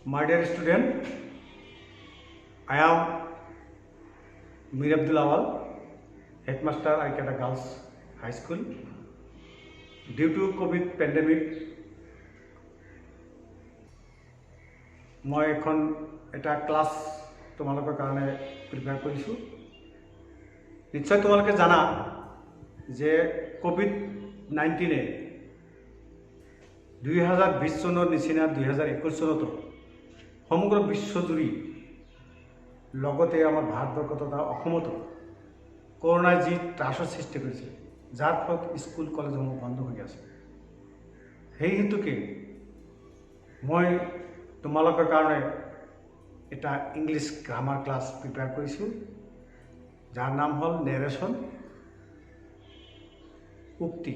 My dear student, I am Mir Abdul Awal, headmaster Aikata Girls High School. Due to COVID pandemic, মই এখন এটা class তোমালোকৰ কাৰণে prepare কৰিছোঁ। নিশ্চয় তোমালোকে জানা যে COVID-19 2020 চনৰ নিচিনা 2021 চনতো সমগ্ৰ বিশ্বজুৰি লগতে আমাৰ ভাৰতবৰ্ষ তথা অসমতো কৰোনাই যি ত্ৰাসৰ সৃষ্টি কৰিছে, যাৰ ফলত স্কুল কলেজসমূহ বন্ধ হৈ আছে। সেই হেতুকে মই তোমালোকৰ কাৰণে এটা ইংলিছ গ্ৰামাৰ ক্লাছ প্ৰিপেয়াৰ কৰিছোঁ, যাৰ নাম হ'ল নেৰেশ্যন উক্তি।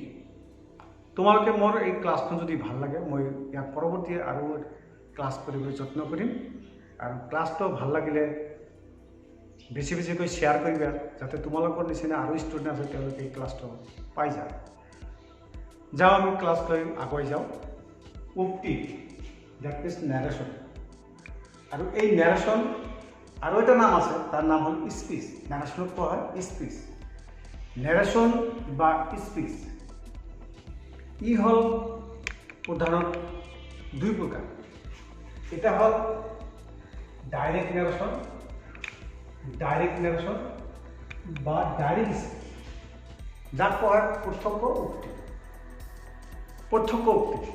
তোমালোকে মোৰ এই ক্লাছখন যদি ভাল লাগে, মই ইয়াৰ পৰৱৰ্তী আৰু ক্লাছ কৰিবলৈ যত্ন কৰিম। আৰু ক্লাছটো ভাল লাগিলে বেছি বেছিকৈ শ্বেয়াৰ কৰিবা, যাতে তোমালোকৰ নিচিনা আৰু ষ্টুডেণ্ট আছে তেওঁলোকে এই ক্লাছটো পাই যায়। যাওঁ আমি ক্লাছ লৈ আগুৱাই যাওঁ। উক্তি দ্যাট ইজ নেৰেশ্যন। আৰু এই নেৰেশ্যন আৰু এটা নাম আছে, তাৰ নাম হ'ল স্পীচ। নেৰেশ্যনক কোৱা হয় স্পীচ। নেৰেশ্যন বা স্পীচ ই হ'ল প্ৰধানত দুই প্ৰকাৰ। এটা হ'ল ডাইৰেক্ট নেৰেশ্যন বা ডাইৰেক্ট স্পীচ, যাক কোৱা হয় প্ৰত্যক্ষ উক্তি।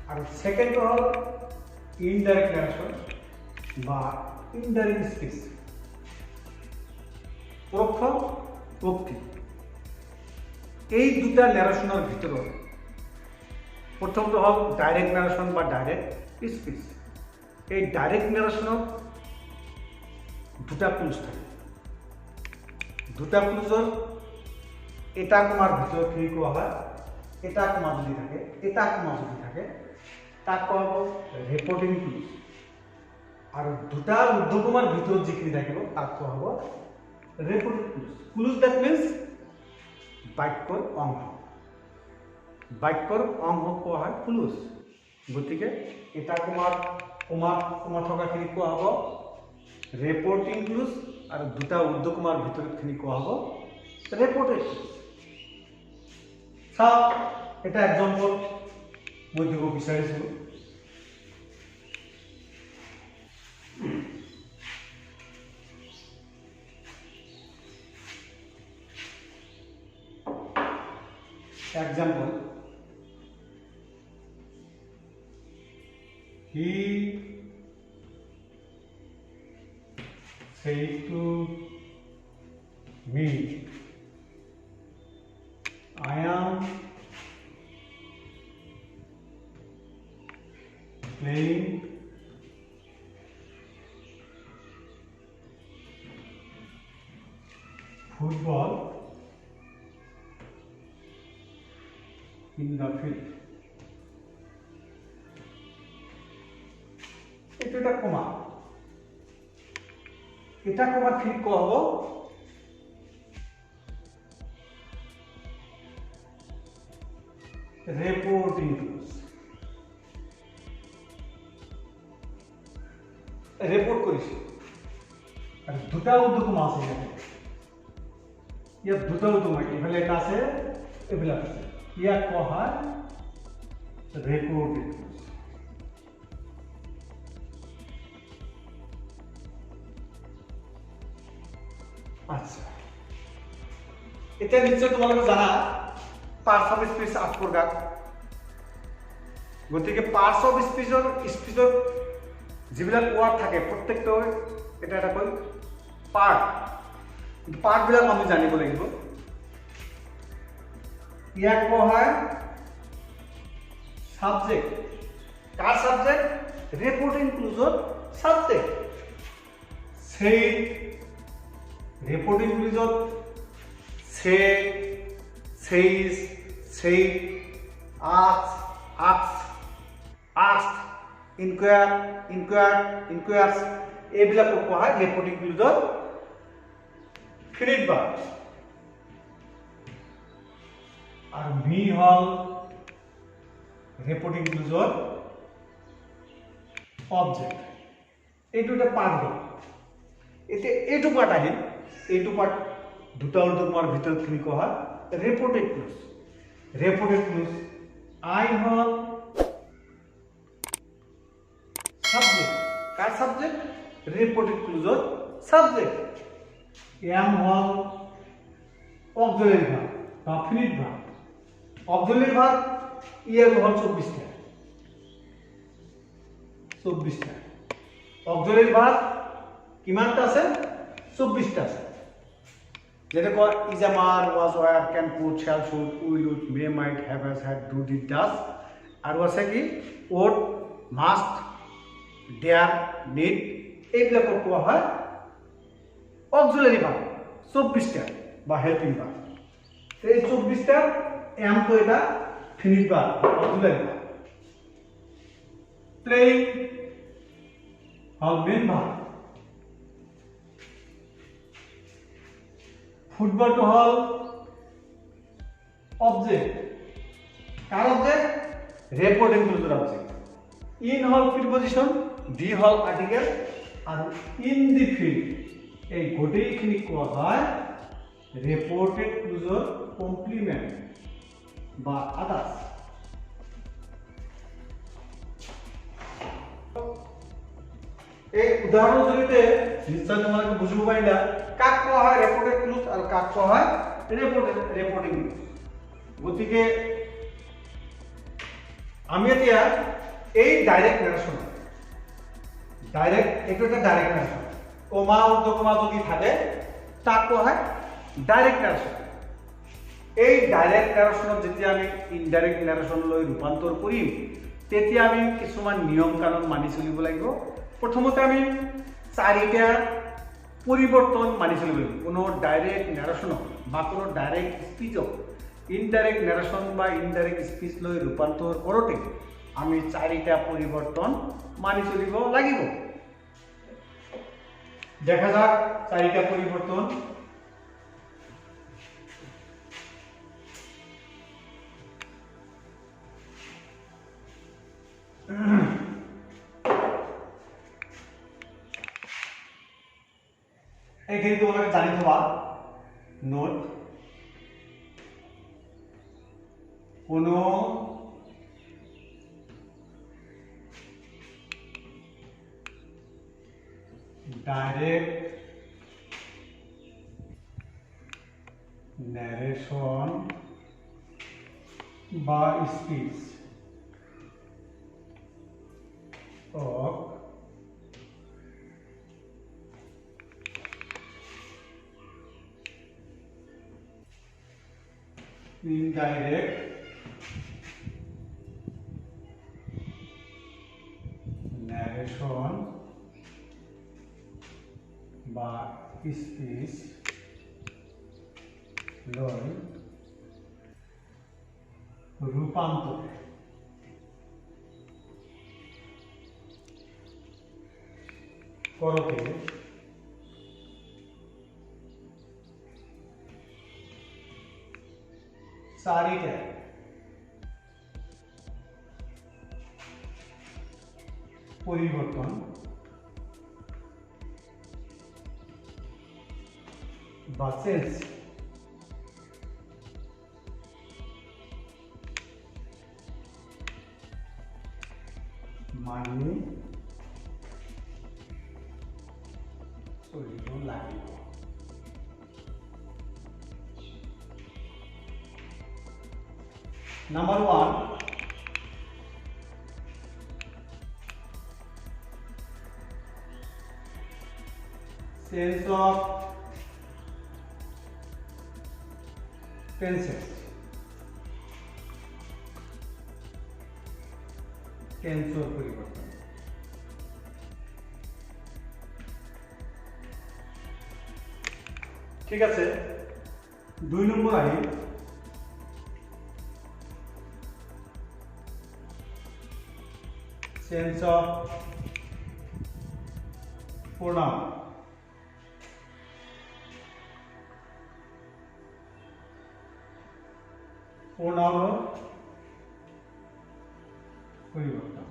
আৰু ছেকেণ্ডটো হ'ল ইনডাইৰেক্ট নেৰেশ্যন বা ইনডাইৰেক্ট স্পীচ, পৰোক্ষ উক্তি। এই দুটা নেৰেশ্যনৰ ভিতৰত প্ৰথমটো হ'ল ডাইৰেক্ট নেৰেশ্যন বা ডাইৰেক্ট স্পীচ। এই ডাইৰেক্ট নেৰেশ্যনত দুটা ক্লুজ থাকে। দুটা ক্লুজৰ এটা কমাৰ ভিতৰতখিনি কোৱা হয়। এটা কমা যদি থাকে তাক কোৱা হ'ব ৰেপৰ্টিং ক্লুজ। আৰু দুটা ঊৰ্ধ্বকমাৰ ভিতৰত যিখিনি থাকিব তাক কোৱা হ'ব ৰেপৰ্টিং ক্লুজ। ক্লুজ দ্যাট মিনছ বাক্যৰ অংশ। বাক্যৰ অংশ কোৱা হয় ক্লুজ। গতিকে এটা কমা থকাখিনি কোৱা হ'ব ৰেপৰ্টিং ক্লুজ, আৰু দুটা ঊৰ্ধ্বকমাৰ ভিতৰতখিনি কোৱা হ'ব ৰেপৰ্টেড ক্লুজ। চাওক, এটা এক্সাম্পল মই দিব বিচাৰিছোঁ। Example, he said to me, I am playing football in the field. এটা কমা ঠিক কোৱা হ'ব ৰেপৰ্টিং ক্লুজ। ৰেপৰ্ট কৰিছোঁ আৰু দুটা ঊৰ্ধ্বকমা আছে ইয়াত দুটা ঊৰ্ধ্বকমা, এইফালে এটা আছে, এইফালে আছে। ইয়াক কোৱা হয় ৰেপৰ্টিং ক্লুজ। আচ্ছা, এতিয়া নিশ্চয় তোমালোকে জানা পাৰ্টছ অফ স্পীচ 8 প্ৰকাৰ। গতিকে পাৰ্টছ অফ স্পীচত যিবিলাক ৱাৰ্ড থাকে প্ৰত্যেকটো এটা এটাকৈ পাৰ্টবিলাক আমি জানিব লাগিব। ইয়াক কোৱা হয় সাবজেক্ট। কাৰ সাবজেক্ট? ৰেপৰ্টিং ক্লুজৰ সাবজেক্ট। সেই ৰেপৰ্টিং ক্লুজত says, said, asked, inquires এইবিলাক কোৱা হয় ৰেপৰ্টিং ক্লুজৰ ফিনিট ভাৰ্ব। আৰু মি হ'ল ৰেপৰ্টিং ক্লুজৰ অবজেক্ট এইটো এটা পাৰ্ট হ'ল এতিয়া এইটো পাৰ্ট আহিল এইটো পাৰ্ট দুটা উল্টো তোমাৰ ভিতৰত কি কোৱা হয় ৰেপৰ্টেড ক্লজ আই হ'ল সাবজেক্ট কাৰ সাবজেক্ট ৰেপৰ্টেড ক্লজৰ সাবজেক্ট এম হ'ল অক্সিলারি ভার্ব বা ফিনিট ভার্ব অক্সিলারি ভার্ব ইয়ার হল 24টা অক্সিলারি ভার্ব কিমানটা আছে 24টা আছে যেটা কয় is a man was were can could shall should will would may might have has had do did does আৰু আছে কি ওড মাস্ট ডেয়ার নিড এইবিলাকক কোৱা হয় অক্সিলারি ভার্ব 24টা বা হেল্পিং ভার্ব এই 24টা এম তো এটা finite verb auxiliary verb playing হল মেইন ভার্ব ফুটবল তো হল অবজেক্ট কার অবজেক্ট রেপোর্টিং ক্লজৰ অবজেক্ট ইন হল প্রিপজিশন ডি হল আর্টিকেল আর ইন দি ফিল্ড এই গোটেইখিনি কোৱা হয় ৰেপৰ্টেড ক্লজৰ কমপ্লিমেন্ট বা আদার্স এই উদাহরণ জড়িতে নিশ্চয় তোমালোকে বুঝিব পাৰিলা কাক কোৱা হয় ৰেপৰ্টেড ক্লজ আৰু কাক কোৱা হয় ৰেপৰ্টিং ক্লজ গতিকে আমি এতিয়া এই ডাইরেক্ট নারেশন এইটো এটা ডাইরেক্ট নারেশন কমা উদ্ধকমা যদি থাকে তাক কোৱা হয় ডাইরেক্ট নারেশন এই ডাইরেক্ট নারেশনত যেতিয়া আমি ইনডাইরেক্ট নারেশনলৈ ৰূপান্তৰ কৰিম তেতিয়া আমি কিছুমান নিয়ম কানুন মানি চলিব লাগিব প্ৰথমতে আমি চাৰিটা পৰিৱৰ্তন মানি চলিব লাগিব কোনো ডাইরেক্ট নারেশনক বা কোনো ডাইরেক্ট স্পিচক ইনডাইরেক্ট নারেশন বা ইনডাইরেক্ট স্পিচ লৈ ৰূপান্তৰ কৰোতে আমি চাৰিটা পৰিৱৰ্তন মানি চলিব লাগিব দেখা যাক চাৰিটা পৰিৱৰ্তন এইখিনি তোমালোকে জানি থবা নোট কোনো ডাইরেক্ট narration বা স্পিচ of indirect narration বা স্পিচ লৈ রূপান্তর করতে চারিটা পরিবর্তন বা চেঞ্জ মানি চলিব লাগিব number 1 sense of tenses tensor পরিবর্তন ঠিক আছে 2 নম্বর Ahil sense of pronoun pronoun পরিবর্তন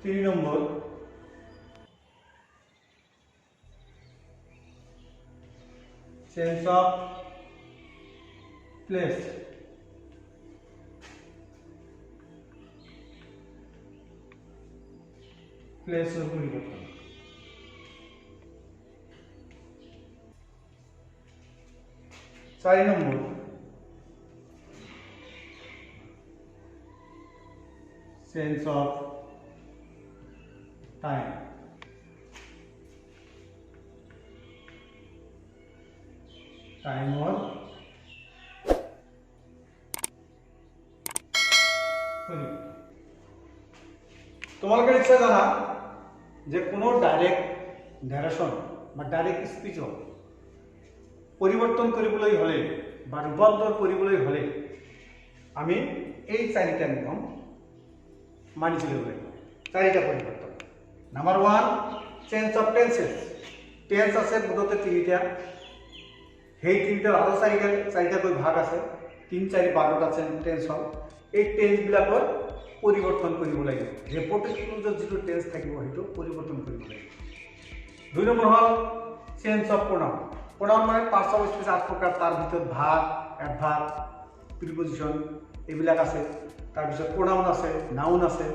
3 নম্বর চেঞ্জ অফ প্লেস। প্লেসের পরিবর্তন। 4 নম্বর চেঞ্জ অফ টাইম। টাইমর পরিবর্তন। তোমালোকে নিশ্চয় জানা যে কোনো ডাইরেক্ট ন্যারেশন বা ডাইরেক্ট স্পিচ পৰিৱৰ্তন কৰিবলৈ হ'লে বা ৰূপান্তৰ কৰিবলৈ হ'লে আমি এই চাৰিটা নিয়ম মানি চলিব লাগিব। চাৰিটা পৰিৱৰ্তন। Number 1 change of tenses. Tense আছে মুঠতে তিনিটা, সেই তিনিটাৰ আৰু চাৰিটাকৈ ভাগ আছে, 3, 4, 12টা টেন্স হ'ল। এই টেন্সবিলাকৰ পৰিৱৰ্তন কৰিব লাগিব। ৰেপৰ্টেড ক্লজত যিটো টেন্স থাকিব সেইটো পৰিৱৰ্তন কৰিব লাগিব। 2 নম্বৰ হ'ল চেঞ্জ অফ প্ৰনাউন। প্ৰনাউন মানে পাৰ্টছ অফ স্পীচ 8 প্ৰকাৰ, তাৰ ভিতৰত ভাগ, এডভাৰ্ব, প্ৰিপজিশ্যন এইবিলাক আছে। তাৰপিছত প্ৰনাউন আছে, নাউন আছে।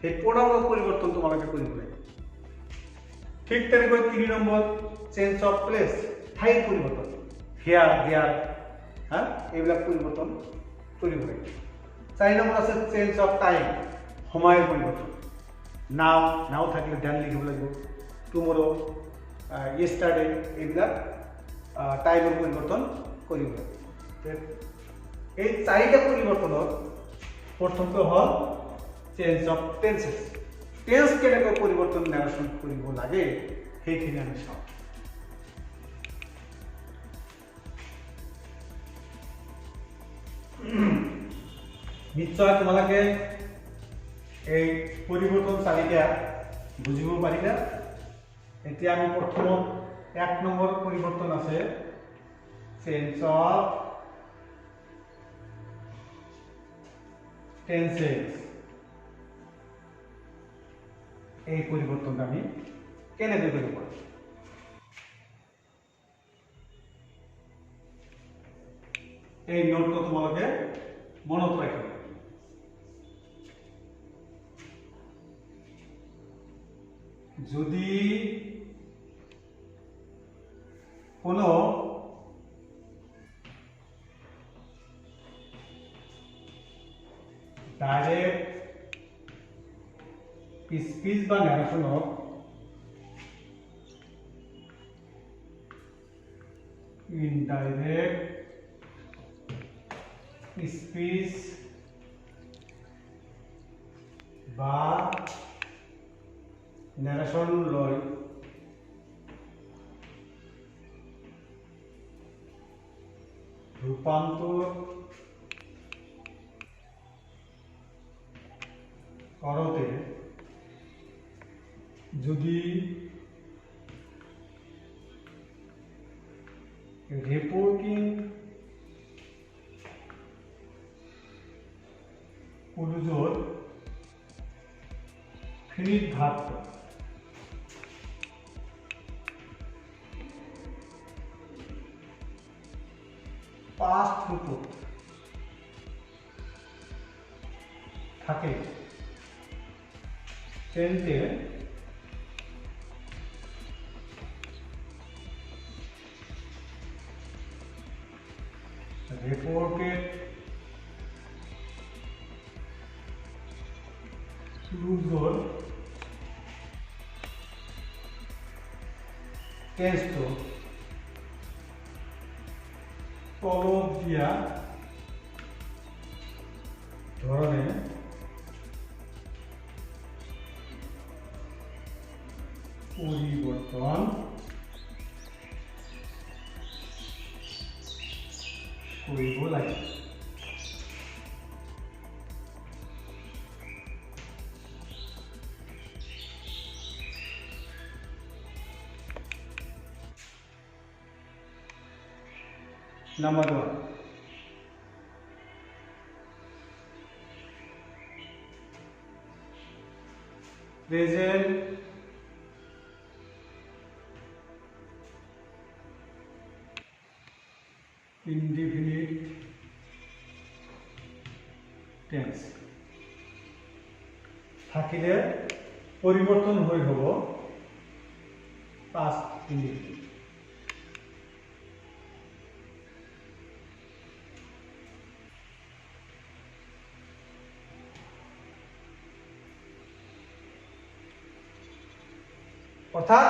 সেই প্ৰনাউনৰ পৰিৱৰ্তন তোমালোকে কৰিব লাগিব। ঠিক তেনেকৈ 3 নম্বৰ চেঞ্জ অফ প্লেচ, ঠাইৰ পৰিৱৰ্তন। হিয়াৰ, দেয়াৰ, এইবিলাক পৰিৱৰ্তন কৰিব লাগিব। 4 নম্বৰ আছে চেঞ্জ অফ টাইম, সময়ৰ পৰিৱৰ্তন। নাও থাকিলে দেন লিখিব লাগিব। টুমৰো, য়েষ্টাৰডে, এইবিলাক টাইমৰ পৰিৱৰ্তন কৰিব লাগিব। এই চাৰিটা পৰিৱৰ্তনত প্ৰথমটো হ'ল চেঞ্জ অফ টেন্সেছ। টেন্স কেনেকৈ পৰিৱৰ্তন নেৰেশ্যন কৰিব লাগে সেইখিনি আমি চাওঁ। নিশ্চয় তোমালোকে এই পৰিৱৰ্তন চাৰিটা বুজিব পাৰিলা। এতিয়া আমি প্ৰথমত 1 নম্বৰ পৰিৱৰ্তন আছে চেঞ্জ অফ টেন্সেছ। এই পৰিৱৰ্তনটা আমি কেনেকৈ কৰিব পাৰোঁ? এই নোটটো তোমালোকে মনত ৰাখিবা। যদি কোনো ডাইরেক্ট স্পিচ বা ন্যারেশনক ইনডাইরেক্ট স্পিচ বা ন্যারেশন লৈ ৰূপান্তৰ কৰোঁতে যদি রিপোর্টিং ক্লজৰ নির্ধারিত পাস্ট রিপোর্ট থাকে তেন্তে reported ক্লজৰ টেস্ট তলত দিয়া ধৰণে পৰিৱৰ্তন কৰিব লাগে। Number 1, প্রেজেন্ট ইনডিফিনিট টেন্স থাকিলে পরিবর্তন হৈ হব পাস্ট ইনডিফিনিট। অর্থাৎ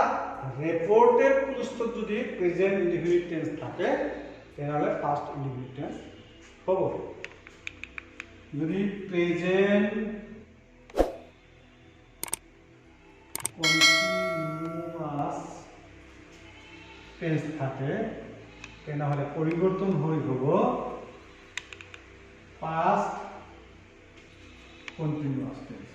রেপোর্টেড ক্লুজত যদি প্রেজেন্ট ইনডিফিনিট টেন্স থাকে তাহলে পাস্ট ইনডিফিনিট টেন্স হব। যদি প্রেজেন্ট কন্টিনিউয়াস টেন্স থাকে তাহলে পরিবর্তন হৈ হব পাস্ট কন্টিনিউয়াস টেন্স।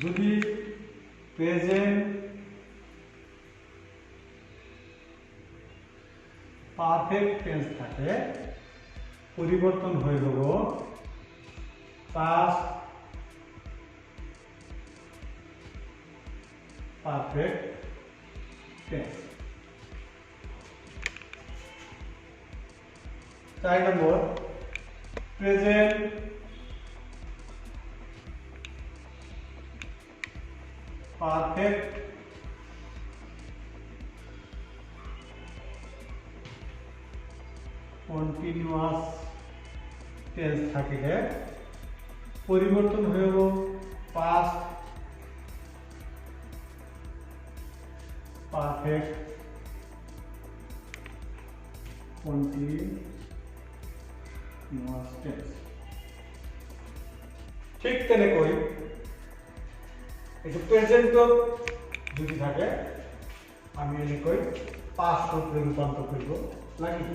যদি প্রেজেন্ট পারফেক্ট টেন্স থাকে পরিবর্তন হৈ হব পাস্ট পারফেক্ট টেন্স। 4 নম্বর প্রেজেন্ট পারফেক্ট কন্টিনিউয়াস টেন্স থাকিলে পরিবর্তন হৈ হব পাস্ট পারফেক্ট কন্টিনিউয়াস টেন্স। ঠিক তেনেকৈ এই প্রেজেন্ট যদি থাকে আমি এনেকৈ পাস্ট রূপান্তর করব লাগিব।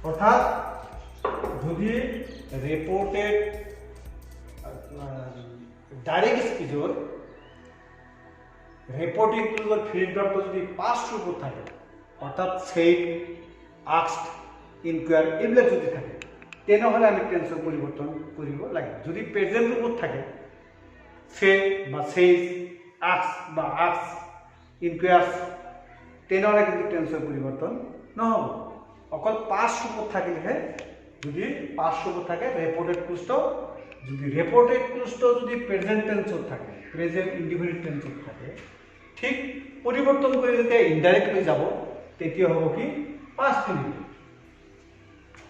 অর্থাৎ যদি রিপোর্টেড ডাইরেক্ট স্পিচর রিপোর্টিং ক্লুজৰ ফিল্ডটো যদি পাস্ট ৰূপত থাকে অর্থাৎ সেইড আস্কড ইনকুয়ার এইবিলাক যদি থাকে তেনেহলে আমি টেন্সৰ পৰিৱৰ্তন কৰিব লাগিব। যদি প্ৰেজেন্ট ৰূপত থাকে সে বা সেইজ আস্ক বা আস্ক ইনকুয়ার্স তেনেহলে কিন্তু টেন্সৰ পৰিৱৰ্তন নহব। অকল পাস্ট রূপত থাকিলেহে যদি পাস্ট রূপত থাকে রেপোর্টেড ক্লুজত যদি রেপোর্টেড ক্লুজত যদি প্রেজেন্ট টেন্সত থাকে প্রেজেন্ট ইনডিফিনিট টেন্সত থাকে ঠিক পরিবর্তন করে যেতিয়া ইনডাইরেক্ট হৈ যাব তেতিয়া হ'ব কি past indefinite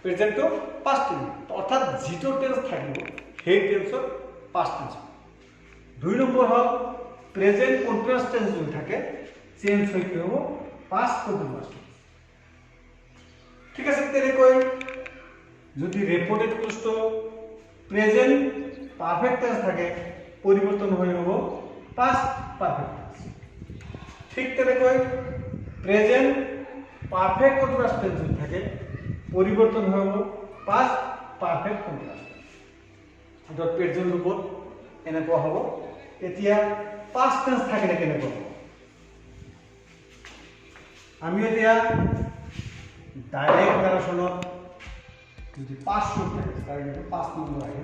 present past indefinite অর্থাৎ যিটো টেন্স থাকিব সেই টেন্সত পাস্ট টেন্স। 2 নম্বৰ হল প্রেজেন্ট কন্টিনিউয়াস টেন্স যদি থাকে চেঞ্জ হৈ কি হ'ব পাস্ট কন্টিনিউয়াস। ঠিক আছে তেনেকৈ যদি রেপোর্টেড ক্লুজত প্রেজেন্ট পারফেক্ট টেন্স থাকে পরিবর্তন হৈ হব পাস্ট পারফেক্ট টেন্স। ঠিক তেনেকৈ প্রেজেন্ট পারফেক্ট কন্টিনিউয়াস টেন্স যদি থাকে পরিবর্তন হৈ হব পাস্ট পারফেক্ট কন্টিনিউয়াস টেন্স। এটা প্রেজেন্ট রূপত এনেকুৱা হ'ব। এতিয়া পাস্ট টেন্স থাকিলে কেনেকুৱা হ'ব আমি এতিয়া ডাইরেক্ট নারেশনত যদি পাস্ট রূপ থাকে তাহলে কিন্তু 5 নম্বর আহে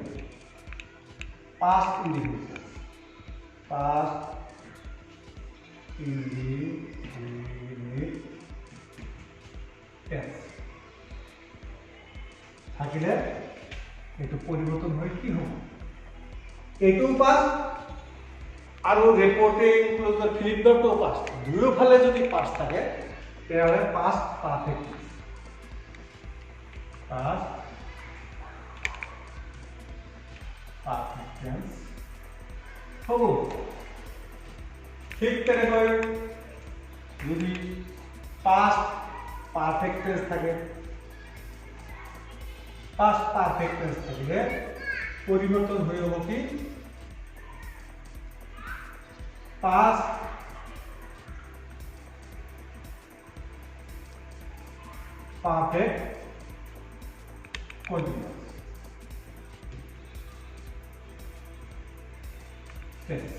past indefinite past indefinite tense থাকিলে এটো পরিবর্তন হয় কি হবে এটো পাস্ট আর রিপোর্টিং ক্লুজৰ ফিল্ডটো পাস্ট দুয়োফালে যদি পাস্ট থাকে তাহলে past perfect past perfect tense হব। ঠিক তেনেকৈ যদি past perfect tense থাকে past perfect tense থাকিলে পরিবর্তন হৈ হব কি past perfect continuous tense।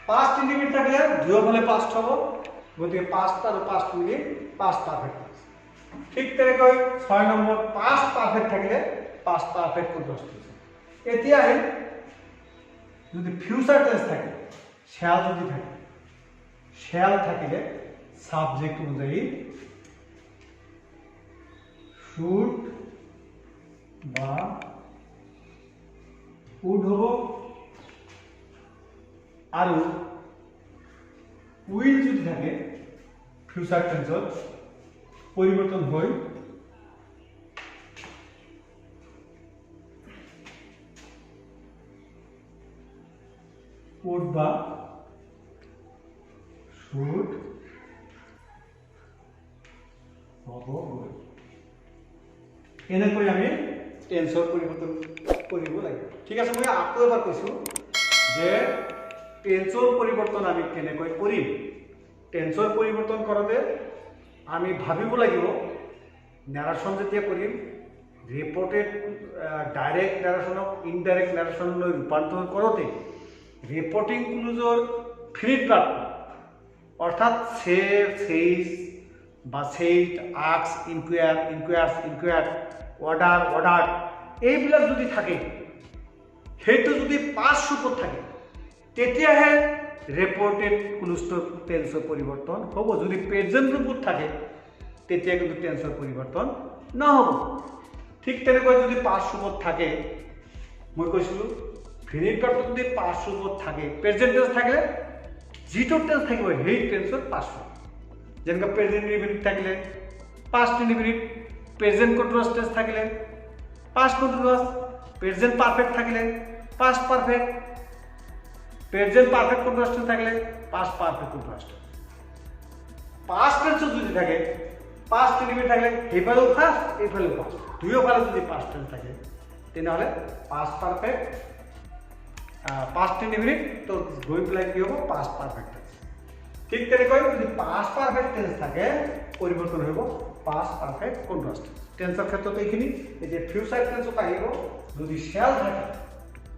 Past indefinite থাকলে দুয়োফালে পাস্ট হব গতিকে 5 আৰু 5 মিলি 5 পারফেক্ট টেন্স। ঠিক তেনেকৈ 6 নম্বৰ 5 পারফেক্ট থাকিলে 5 পারফেক্ট কন্টিনিউয়াস টেন্স। এতিয়া যদি ফিউচার টেন্স থাকে শ্যাল যদি থাকে শ্যাল থাকিলে সাবজেক্ট অনুযায়ী শুড বা উড হব আৰু উইল যদি থাকে ফিউচার টেন্সত পরিবর্তন হয় উড বা শুড হব এনেকৈ আমি টেন্সৰ পৰিৱৰ্তন কৰিব লাগিব। ঠিক আছে, মই আকৌ এবাৰ কৈছোঁ যে টেন্সৰ পৰিৱৰ্তন আমি কেনেকৈ কৰিম। টেন্সৰ পৰিৱৰ্তন কৰোঁতে আমি ভাবিব লাগিব নেৰেশ্যন যেতিয়া কৰিম ৰিপৰ্টেড ডাইৰেক্ট নেৰেশ্যনক ইনডাইৰেক্ট নেৰেশ্যনলৈ ৰূপান্তৰ কৰোঁতে ৰিপৰ্টিং ক্লুজৰ ফিনিট ভাৰ্ব অৰ্থাৎ সে সেইজ বা সেইড আক্স ইনকুয়ার ইনকুয়ার্স ইনকুয়ার্ড অর্ডার অর্ডার এইবিলাক যদি থাকে সেইটো যদি পাষ্ট ৰূপত থাকে তেতিয়াহে ৰিপৰ্টেড ক্লুজৰ টেন্সৰ পৰিৱৰ্তন হ'ব। যদি প্ৰেজেন্ট ৰূপত থাকে তেতিয়া কিন্তু টেন্সৰ পৰিৱৰ্তন নহ'ব। ঠিক তেনেকৈ যদি পাষ্ট ৰূপত থাকে মই কৈছিলোঁ ফিনিট ভাৰ্বটো যদি পাষ্ট ৰূপত থাকে প্ৰেজেন্ট টেন্স থাকিলে যিটো টেন্স থাকিব সেই টেন্সৰ পাষ্ট ৰূপ যেনেকৈ প্ৰেজেন্ট ইনডিফিনিট থাকিলে past indefinite, present continuous tense থাকিলে পাষ্ট কন্টিনিউয়াস, প্ৰেজেন্ট পারফেক্ট থাকিলে past perfect, present perfect continuous tense থাকলে past perfect continuous tense. Past tense যদি থাকে পাস্ট ইনডিফিনিট থাকলে এইফালেও ফার্স্ট এইফালেও পাস্ট দুইও ফালে যদি পাস্ট টেন্স থাকে তেনেহলে পাস্ট পারফেক্ট পাস্ট ইনডিফিনিট তো গৈ পেলাই কি হ'ব পাস্ট পারফেক্ট টেন্স। ঠিক তেনেকৈ যদি পাস্ট পারফেক্ট টেন্স থাকে পৰিৱৰ্তন হ'ব পাস্ট পারফেক্ট কন্টিনিউয়াস টেন্স। টেন্সৰ ক্ষেত্ৰত এইখিনি। এতিয়া ফিউচাৰ টেন্সত আহিব যদি শ্যাল থাকে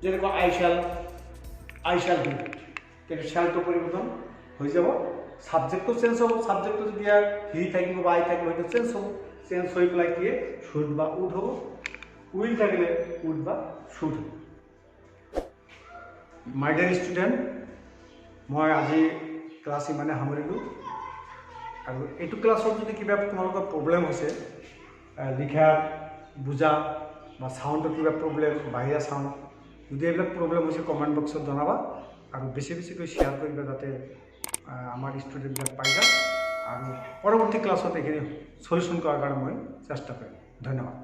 যেনেকৈ I shall do it তেনে শ্যালটো পৰিৱৰ্তন হৈ যাব সাবজেক্টটো চেঞ্জ হ'ব। সাবজেক্টটো যেতিয়া হি থাকিব বা আই থাকিব সেইটো চেঞ্জ হ'ব। চেঞ্জ হৈ পেলাই কি শুড বা উড হ'ব। উইল থাকিলে উড বা শুড হ'ব। মাই ডিয়াৰ ষ্টুডেণ্ট মই আজি ক্লাছ ইমানে সামৰিলোঁ আৰু এইটো ক্লাছত যদি কিবা তোমালোকৰ প্ৰব্লেম হৈছে লিখা বুজা বা সাউণ্ডৰ কিবা প্ৰব্লেম বাহিৰা সাউণ্ড যদি এইবিলাক প্ৰব্লেম হৈছে কমেণ্ট বক্সত জনাবা আৰু বেছি বেছিকৈ শ্বেয়াৰ কৰিবা যাতে আমাৰ ষ্টুডেণ্টবিলাক পাই যায় আৰু পৰৱৰ্তী ক্লাছত এইখিনি সলিউশ্যন কৰাৰ কাৰণে মই চেষ্টা কৰিম। ধন্যবাদ।